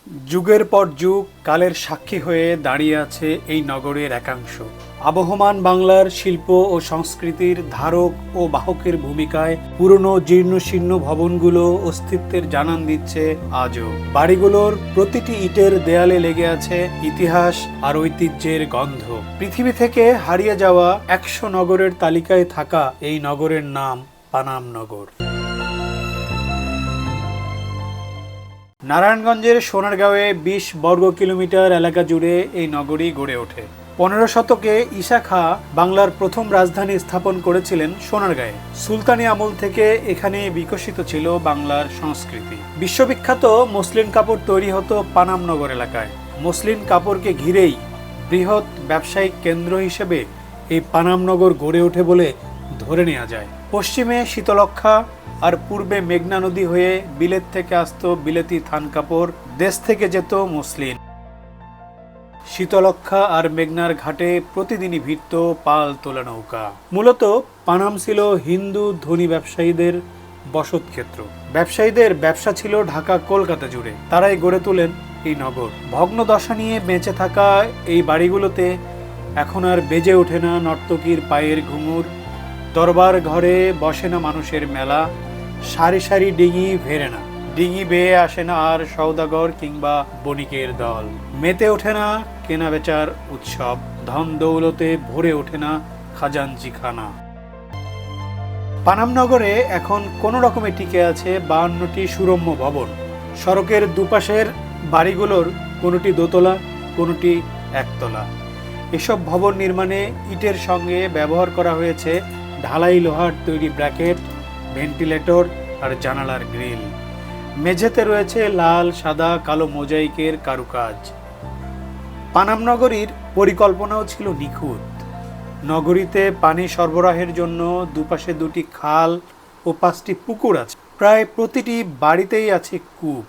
যুগের পর যুগ কালের সাক্ষী হয়ে দাঁড়িয়ে আছে এই নগরের একাংশ। আবহমান বাংলার শিল্প ও সংস্কৃতির ধারক ও বাহকের ভূমিকায় পুরনো জীর্ণশীর্ণ ভবনগুলো অস্তিত্বের জানান দিচ্ছে আজও। বাড়িগুলোর প্রতিটি ইটের দেয়ালে লেগে আছে ইতিহাস আর ঐতিহ্যের গন্ধ। পৃথিবী থেকে হারিয়ে যাওয়া 100 নগরের তালিকায় থাকা এই নগরের নাম পানাম নগর। নারায়ণগঞ্জের সোনারগাঁওয়ে 20 বর্গ কিলোমিটার এলাকা জুড়ে এই নগরী গড়ে ওঠে। 15 শতকে ঈসা খাঁ বাংলার প্রথম রাজধানী স্থাপন করেছিলেন সোনারগাঁয়ে। সুলতানি আমল থেকে এখানে বিকশিত ছিল বাংলার সংস্কৃতি। বিশ্ববিখ্যাত মসলিন কাপড় তৈরি হতো পানাম নগর এলাকায়। মসলিন কাপড়কে ঘিরেই বৃহৎ ব্যবসায়িক কেন্দ্র হিসেবে এই পানাম নগর গড়ে ওঠে বলে ধরে নেওয়া যায়। পশ্চিমে শীতলক্ষ্যা আর পূর্বে মেঘনা নদী হয়ে বিলেত থেকে আসতো বিলেতি থান কাপড়, দেশ থেকে যেত মসলিন। শীতলক্ষ্যা আর মেঘনার ঘাটে প্রতিদিনই ভিড়ত পাল তোলা নৌকা। মূলত পানাম ছিল হিন্দু ধনী ব্যবসায়ীদের বসত ক্ষেত্র। ব্যবসায়ীদের ব্যবসা ছিল ঢাকা কলকাতা জুড়ে, তারাই গড়ে তোলেন এই নগর। ভগ্ন দশা নিয়ে বেঁচে থাকা এই বাড়িগুলোতে এখন আর বেজে ওঠে না নর্তকীর পায়ের ঘুঙুর, দরবার ঘরে বসে না মানুষের মেলা, সারি সারি ডিঙি ভেড়ে না, ডিঙি বেয়ে আসে না আর সওদাগর কিংবা বণিকের দল, মেতে ওঠে না কেনা বেচার উৎসব, ধন দৌলতে ভরে ওঠে না খাজাঞ্চিখানা। পানাম নগরে এখন কোনো রকমে টিকে আছে 52টি সুরম্য ভবন। সড়কের দুপাশের বাড়িগুলোর কোনোটি দোতলা, কোনোটি একতলা। এসব ভবন নির্মাণে ইটের সঙ্গে ব্যবহার করা হয়েছে ঢালাই লোহার তৈরি ব্র্যাকেট, ভেন্টিলেটর আর জানালার গ্রিল। মেঝেতে রয়েছে লাল, সাদা, কালো মোজাইকের কারুকাজ। পানাম নগরীর পরিকল্পনাও ছিল নিখুঁত। নগরীতে পানি সরবরাহের জন্য দুপাশে 2টি খাল ও 5টি পুকুর আছে। প্রায় প্রতিটি বাড়িতেই আছে কূপ।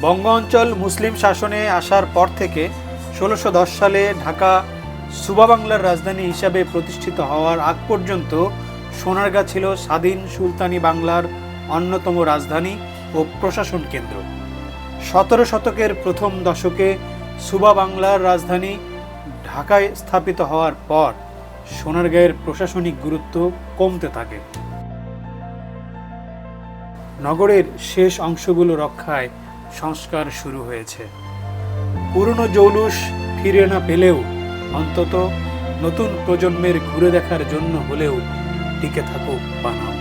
বঙ্গ অঞ্চল মুসলিম শাসনে আসার পর থেকে 1610 সালে ঢাকা সুবা বাংলার রাজধানী হিসাবে প্রতিষ্ঠিত হওয়ার আগ পর্যন্ত সোনারগাঁ ছিল স্বাধীন সুলতানি বাংলার অন্যতম রাজধানী ও প্রশাসন কেন্দ্র। 17 শতকের প্রথম দশকে সুবা বাংলার রাজধানী ঢাকায় স্থাপিত হওয়ার পর সোনারগাঁয়ের প্রশাসনিক গুরুত্ব কমতে থাকে। নগরের শেষ অংশগুলো রক্ষায় সংস্কার শুরু হয়েছে। পুরনো জৌলুস ফিরে না পেলেও অন্তত নতুন প্রজন্মের ঘুরে দেখার জন্য হলেও টিকে থাকুক পানাম।